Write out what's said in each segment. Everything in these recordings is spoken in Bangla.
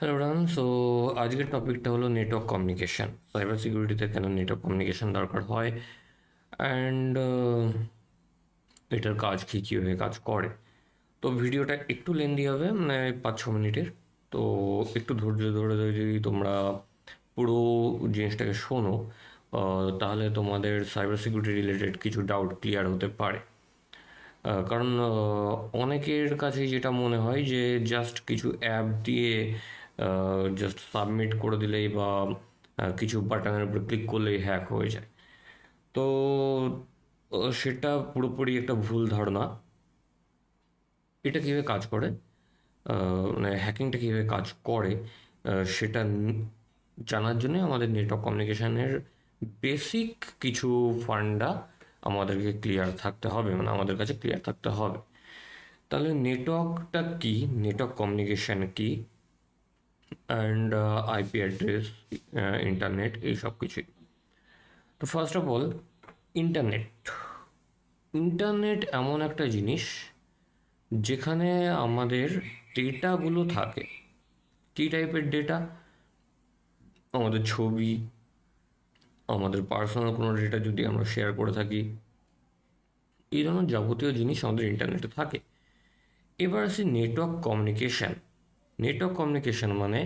Hello run. সো আজকের টপিকটা হলো নেটওয়ার্ক কমিউনিকেশন। সাইবার সিকিউরিটিতে কেন নেটওয়ার্ক কমিউনিকেশন দরকার হয়, অ্যান্ড এটার কাজ কী কীভাবে কাজ করে। তো ভিডিওটা একটু লেন্দি হবে, মানে 5-6 মিনিটের। তো একটু ধৈর্য ধরে ধরে যদি তোমরা পুরো জিনিসটাকে শোনো, তাহলে তোমাদের সাইবার সিকিউরিটি রিলেটেড কিছু ডাউট ক্লিয়ার হতে পারে। কারণ অনেকের কাছে যেটা মনে হয় যে জাস্ট কিছু অ্যাপ দিয়ে জাস্ট সাবমিট করে দিলেই বা কিছু বাটনের উপর ক্লিক করলেই হ্যাক হয়ে যায়। তো সেটা পুরোপুরি একটা ভুল ধারণা। এটা কীভাবে কাজ করে, মানে হ্যাকিংটা কীভাবে কাজ করে, সেটা জানার জন্য আমাদের নেটওয়ার্ক কমিউনিকেশনের বেসিক কিছু ফান্ডা আমাদেরকে ক্লিয়ার থাকতে হবে, মানে আমাদের কাছে ক্লিয়ার থাকতে হবে। তাহলে নেটওয়ার্কটা কি, নেটওয়ার্ক কমিউনিকেশন কি, অ্যান্ড আইপি অ্যাড্রেস, ইন্টারনেট, এই সব কিছুই। তো first of all, internet. Internet এমন একটা জিনিস যেখানে আমাদের ডেটাগুলো থাকে। কী টাইপের ডেটা? আমাদের ছবি, আমাদের পার্সোনাল কোনো ডেটা যদি আমরা শেয়ার করে থাকি, এই ধরনের যাবতীয় জিনিস আমাদের ইন্টারনেটে থাকে। এবার আসি নেটওয়ার্ক কমিউনিকেশান। নেটওয়ার্ক কমিউনিকেশান মানে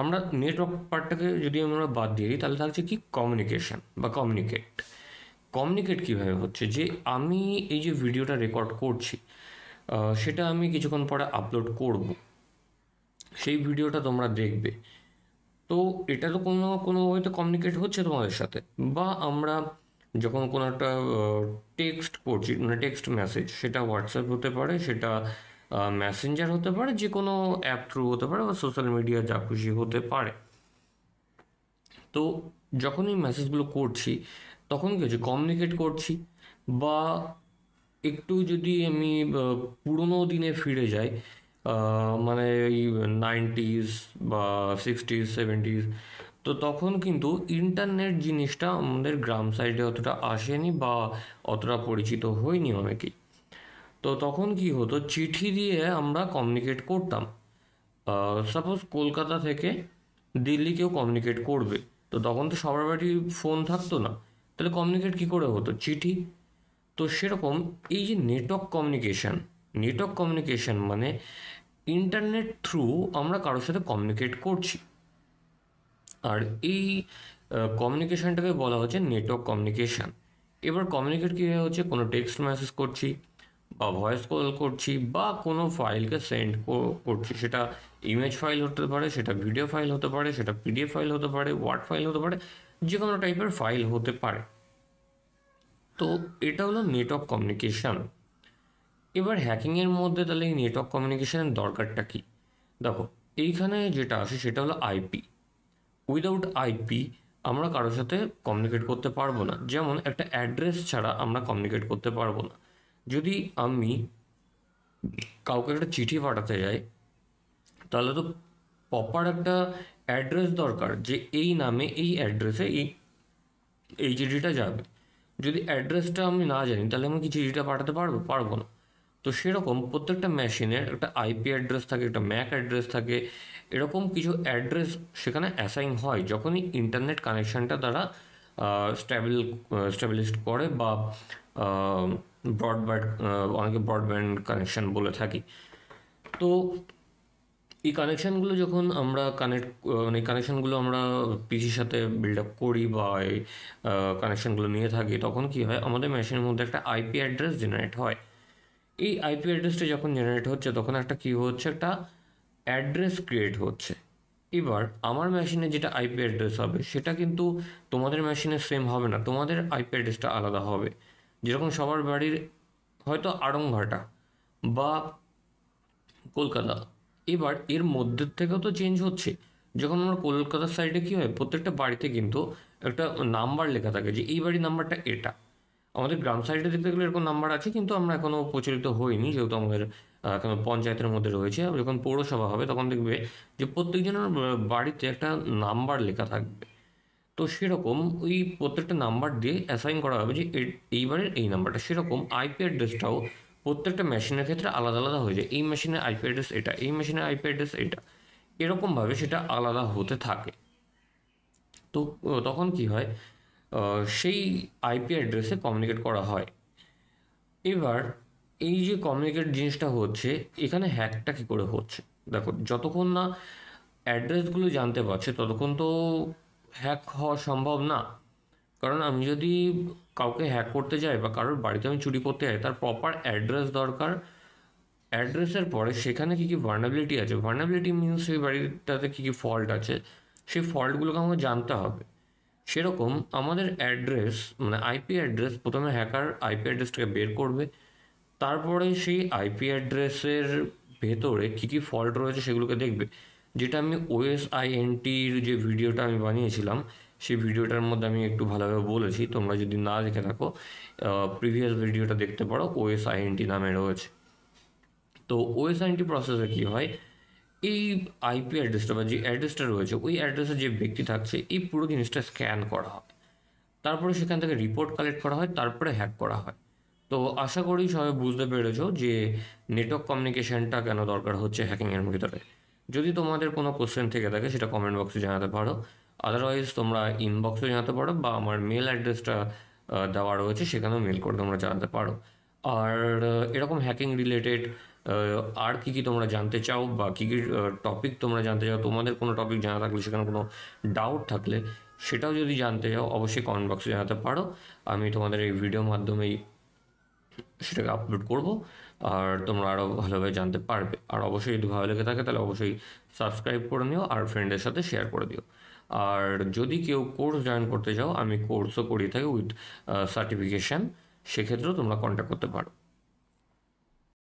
আমরা নেটওয়ার্ক পার্টটাকে যদি আমরা বাদ দিয়ে দিই, তাহলে থাকছে কি কমিউনিকেশান বা কমিউনিকেট। কমিউনিকেট কীভাবে হচ্ছে, যে আমি এই যে ভিডিওটা রেকর্ড করছি, সেটা আমি কিছুক্ষণ পরে আপলোড করব, সেই ভিডিওটা তোমরা দেখবে। তো এটা তো কোনো কোনো ওয়েতে কমিউনিকেট হচ্ছে তোমাদের সাথে। বা আমরা যখন কোনো একটা টেক্সট করছি, মানে টেক্সট মেসেজ, সেটা হোয়াটসঅ্যাপ হতে পারে, সেটা মেসেঞ্জার হতে পারে, যে কোনো অ্যাপ থ্রু হতে পারে, বা সোশ্যাল মিডিয়া যা খুশি হতে পারে। তো যখন এই মেসেজগুলো করছি, তখন কী হচ্ছে, কমিউনিকেট করছি। বা একটু যদি আমি পুরোনো দিনে ফিরে যাই, মানে এই 90s বা 60s 70s, তো তখন কিন্তু ইন্টারনেট জিনিসটা আমাদের গ্রাম সাইডে অতটা আসেনি বা অতটা পরিচিত হয়নি অনেকেই। তো তখন কি হতো, চিঠি দিয়ে আমরা কমিউনিকেট করতাম। সাপোজ কলকাতা থেকে দিল্লি কেউ কমিউনিকেট করবে, তো তখন তো সবার বাড়ি ফোন থাকতো না, তাহলে কমিউনিকেট কী করে হতো? চিঠি। তো সেরকম এই যে নেটওয়ার্ক কমিউনিকেশান, নেটওয়ার্ক কমিউনিকেশান মানে ইন্টারনেট থ্রু আমরা কারোর সাথে কমিউনিকেট করছি। আর এই কমিউনিকেশানটাকে বলা হচ্ছে নেটওয়ার্ক কমিউনিকেশান। এবার কমিউনিকেট কীভাবে হচ্ছে, কোনো টেক্সট মেসেজ করছি, বা ভয়েস কল করছি, বা কোনো ফাইলকে সেন্ড করছি, সেটা ইমেজ ফাইল হতে পারে, সেটা ভিডিও ফাইল হতে পারে, সেটা পিডিএফ ফাইল হতে পারে, ওয়ার্ড ফাইল হতে পারে, যে কোনো টাইপের ফাইল হতে পারে। তো এটা হলো নেটওয়ার্ক কমিউনিকেশান। এবার হ্যাকিংয়ের মধ্যে তাহলে এই নেটওয়ার্ক কমিউনিকেশানের দরকারটা কী? দেখো, এইখানে যেটা আসে সেটা হলো আইপি। উইদাউট আইপি আমরা কারোর সাথে কমিউনিকেট করতে পারবো না। যেমন একটা অ্যাড্রেস ছাড়া আমরা কমিউনিকেট করতে পারবো না। যদি আমি কাউকে একটা চিঠি পাঠাতে যাই, তাহলে তো প্রপার একটা অ্যাড্রেস দরকার, যে এই নামে এই অ্যাড্রেসে এই চিঠিটা যাবে। যদি অ্যাড্রেসটা আমি না জানি, তাহলে আমি কি চিঠিটা পাঠাতে পারবো না। তো সেরকম প্রত্যেকটা মেশিনের একটা আইপি অ্যাড্রেস থাকে, একটা ম্যাক অ্যাড্রেস থাকে, এরকম কিছু অ্যাড্রেস সেখানে অ্যাসাইন হয় যখনই ইন্টারনেট কানেকশানটা তারা স্ট্যাবলিশড করে, বা ব্রডব্যান্ড, অনেকে ব্রডব্যান্ড কানেকশান বলে থাকি। তো এই কানেকশানগুলো যখন আমরা মানে কানেকশানগুলো আমরা পিসির সাথে বিল্ড আপ করি, বা এই কানেকশানগুলো নিয়ে থাকি, তখন কী হয়, আমাদের মেশিনের মধ্যে একটা আইপি অ্যাড্রেস জেনারেট হয়। এই আইপি অ্যাড্রেসটা যখন জেনারেট হচ্ছে, তখন একটা কী হচ্ছে, একটা অ্যাড্রেস ক্রিয়েট হচ্ছে। এবার আমার মেশিনে যেটা আইপি অ্যাড্রেস হবে, সেটা কিন্তু তোমাদের মেশিনে সেম হবে না, তোমাদের আইপি অ্যাড্রেসটা আলাদা হবে। যেরকম সবার বাড়ির হয়তো আড়ংঘাটা বা কলকাতা, এবার এর মধ্যে থেকেও তো চেঞ্জ হচ্ছে। যখন আমরা কলকাতার সাইডে কী হয়, প্রত্যেকটা বাড়িতে কিন্তু একটা নাম্বার লেখা থাকে, যে এই বাড়ির নাম্বারটা এটা। আমাদের গ্রাম সাইডে দেখতে গেলে এরকম নাম্বার আছে, কিন্তু আমরা এখনও প্রচলিত হইনি, যেহেতু আমাদের এখন পঞ্চায়েতের মধ্যে রয়েছে। যখন পৌরসভা হবে, তখন দেখবে যে প্রত্যেকজনের বাড়িতে একটা নাম্বার লেখা থাকবে। তো সেরকম ওই প্রত্যেকটা নাম্বার দিয়ে অ্যাসাইন করা হবে যে এইবারের এই নাম্বারটা। সেরকম আইপি অ্যাড্রেসটাও প্রত্যেকটা মেশিনের ক্ষেত্রে আলাদা আলাদা হয়ে যায়। এই মেশিনের আইপি অ্যাড্রেস এটা, এই মেশিনের আইপি অ্যাড্রেস এটা। এরকমভাবে সেটা আলাদা হতে থাকে। তো তখন কি হয়, সেই আইপি অ্যাড্রেসে কমিউনিকেট করা হয়। এবার এই যে কমিউনিকেট জিনিসটা হচ্ছে, এখানে হ্যাকটা কী করে হচ্ছে? দেখো, যতক্ষণ না অ্যাড্রেসগুলো জানতে পারছে ততক্ষণ তো হ্যাক হওয়া সম্ভব না। কারণ আমি যদি কাউকে হ্যাক করতে যাই বা কারোর বাড়িতে আমি চুরি করতে যাই, তার প্রপার অ্যাড্রেস দরকার। অ্যাড্রেসের পরে সেখানে কী কী ভার্নাবিলিটি আছে, ভার্নাবিলিটি মিনস সেই বাড়িটাতে কী কী ফল্ট আছে, সেই ফল্টগুলোকে আমাকে জানতে হবে। সেরকম আমাদের অ্যাড্রেস, মানে আইপি অ্যাড্রেস, প্রথমে হ্যাকার আইপি অ্যাড্রেসটাকে বের করবে, তারপরে সেই আইপি অ্যাড্রেসের ভেতরে কী কী ফল্ট রয়েছে সেগুলোকে দেখবে। যেটা আমি OSINTর যে ভিডিওটা আমি বানিয়েছিলাম, সেই ভিডিওটার মধ্যে আমি একটু ভালোভাবে বলেছি। তোমরা যদি না দেখে থাকো, প্রিভিয়াস ভিডিওটা দেখতে পারো, OSINT নামে রয়েছে। তো OSINT প্রসেসে কী হয়, এই আইপি অ্যাড্রেসটা বা যে অ্যাড্রেসটা রয়েছে, ওই অ্যাড্রেসে যে ব্যক্তি থাকছে, এই পুরো জিনিসটা স্ক্যান করা হয়, তারপরে সেখান থেকে রিপোর্ট কালেক্ট করা হয়, তারপরে হ্যাক করা হয়। তো আশা করি সবাই বুঝতে পেরেছো যে নেটওয়ার্ক কমিউনিকেশনটা কেন দরকার হচ্ছে হ্যাকিংয়ের ভিতরে। যদি তোমাদের কোনো কোশ্চেন থেকে থাকে সেটা কমেন্ট বক্সে জানাতে পারো, আদারওয়াইজ তোমরা ইনবক্সে জানাতে পারো, বা আমার মেল অ্যাড্রেসটা দেওয়া রয়েছে, সেখানেও মেল করে তোমরা জানাতে পারো। আর এরকম হ্যাকিং রিলেটেড আর কী কী তোমরা জানতে চাও, বা কী কী টপিক তোমরা জানতে চাও, তোমাদের কোনো টপিক জানা থাকলে, সেখানে কোনো ডাউট থাকলে সেটাও যদি জানতে চাও, অবশ্যই কমেন্ট বক্সে জানাতে পারো। আমি তোমাদের এই ভিডিওর মাধ্যমেই সেটাকে আপলোড করব, আর তোমরা আরও ভালোভাবে জানতে পারবে। আর অবশ্যই যদি ভালো লেগে থাকে তাহলে অবশ্যই সাবস্ক্রাইব করে নিও আর ফ্রেন্ডের সাথে শেয়ার করে দিও। আর যদি কেউ কোর্স জয়েন করতে চাও, আমি কোর্সও করিয়ে থাকি উইথ সার্টিফিকেশান, সেক্ষেত্রেও তোমরা কন্ট্যাক্ট করতে পারো।